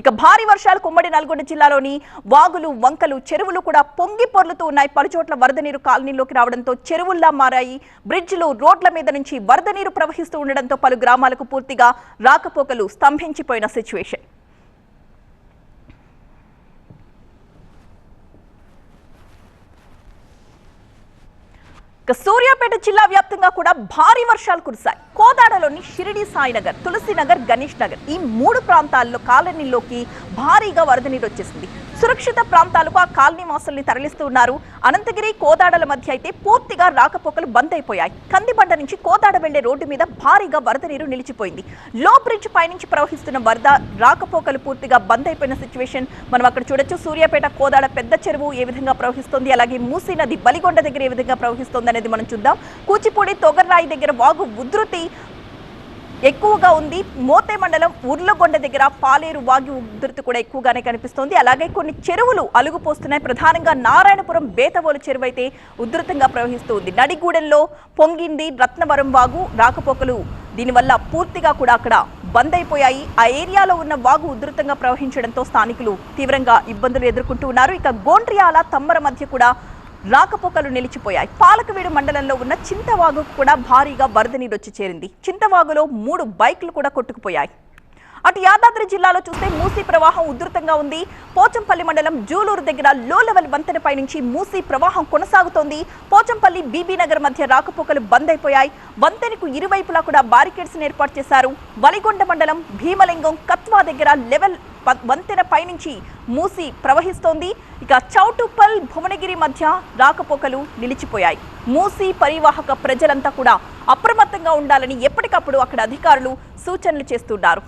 ఇక భారీ వర్షాలు ఉమ్మడి నల్గొండ జిల్లాలోని వాగులు, వంకలు, చెరువులు కూడా పొంగి పొర్లుతూ ఉన్నాయి. పలుచోట్ల వరద నీరు కాలనీలోకి రావడంతో చెరువుల్లా మారాయి. బ్రిడ్జిలు, రోడ్ల మీద నుంచి వరద నీరు ప్రవహిస్తూ ఉండడంతో పలు గ్రామాలకు పూర్తిగా రాకపోకలు స్తంభించిపోయిన సిచ్యువేషన్. సూర్యాపేట జిల్లా వ్యాప్తంగా కూడా భారీ వర్షాలు కురిశాయి. కోదాడలోని షిరిడి సాయినగర్, తులసినగర్, గణేష్ నగర్ ఈ 3 ప్రాంతాల్లో కాలనీలోకి భారీగా వరద నీరు వచ్చేసింది. సురక్షిత ప్రాంతాలకు ఆ కాలనీ వాసుల్ని తరలిస్తూ ఉన్నారు. అనంతగిరి, కోదాడల మధ్య అయితే పూర్తిగా రాకపోకలు బంద్ అయిపోయాయి. కందిబండ నుంచి కోదాడ వెళ్లే రోడ్డు మీద భారీగా వరద నీరు నిలిచిపోయింది. లో బ్రిడ్జ్ పైనుంచి ప్రవహిస్తున్న వరద రాకపోకలు పూర్తిగా బంద్ అయిపోయిన సిచ్యువేషన్ మనం అక్కడ చూడొచ్చు. సూర్యాపేట, కోదాడ పెద్ద చెరువు ఏ విధంగా ప్రవహిస్తోంది, అలాగే మూసీ నది బలిగొండ దగ్గర ఏ విధంగా ప్రవహిస్తోంది అనేది మనం చూద్దాం. కూచిపూడి, తొగర్రాయి దగ్గర వాగు ఉధృతి ఎక్కువగా ఉంది. మోతే మండలం ఉర్లగొండ దగ్గర పాలేరు వాగు ఉధృతి కూడా ఎక్కువగానే కనిపిస్తోంది. అలాగే కొన్ని చెరువులు అలుగుపోస్తున్నాయి. ప్రధానంగా నారాయణపురం బేతవోలు చెరువు అయితే ఉధృతంగా ప్రవహిస్తూ ఉంది. నడిగూడెంలో పొంగింది రత్నవరం వాగు. రాకపోకలు దీనివల్ల పూర్తిగా కూడా అక్కడ బంద్ అయిపోయాయి. ఆ ఏరియాలో ఉన్న వాగు ఉధృతంగా ప్రవహించడంతో స్థానికులు తీవ్రంగా ఇబ్బందులు ఎదుర్కొంటూ ఉన్నారు. ఇక గోండ్రియాల, తమ్మర మధ్య కూడా రాకపోకలు నిలిచిపోయాయి. పాలకవీడు మండలంలో ఉన్న చింతవాగుకు కూడా భారీగా వరద నీరు వచ్చి చేరింది. చింతవాగులో 3 బైకులు కూడా కొట్టుకుపోయాయి. అటు యాదాద్రి జిల్లాలో చూస్తే మూసీ ప్రవాహం ఉధృతంగా ఉంది. పోచంపల్లి మండలం జూలూరు దగ్గర లో లెవెల్ వంతెనపై నుంచి మూసీ ప్రవాహం కొనసాగుతోంది. పోచంపల్లి, బీబీ నగర్ మధ్య రాకపోకలు బంద్ అయిపోయాయి. వంతెనకు ఇరువైపులా కూడా బారికేడ్స్ ఏర్పాటు చేశారు. వలిగొండ మండలం భీమలింగం, కత్వా దగ్గర లెవెల్ వంతెన పైనుంచి మూసి ప్రవహిస్తోంది. ఇక చౌటుప్పల్, భువనగిరి మధ్య రాకపోకలు నిలిచిపోయాయి. మూసి పరివాహక ప్రజలంతా కూడా అప్రమత్తంగా ఉండాలని ఎప్పటికప్పుడు అక్కడ అధికారులు సూచనలు చేస్తున్నారు.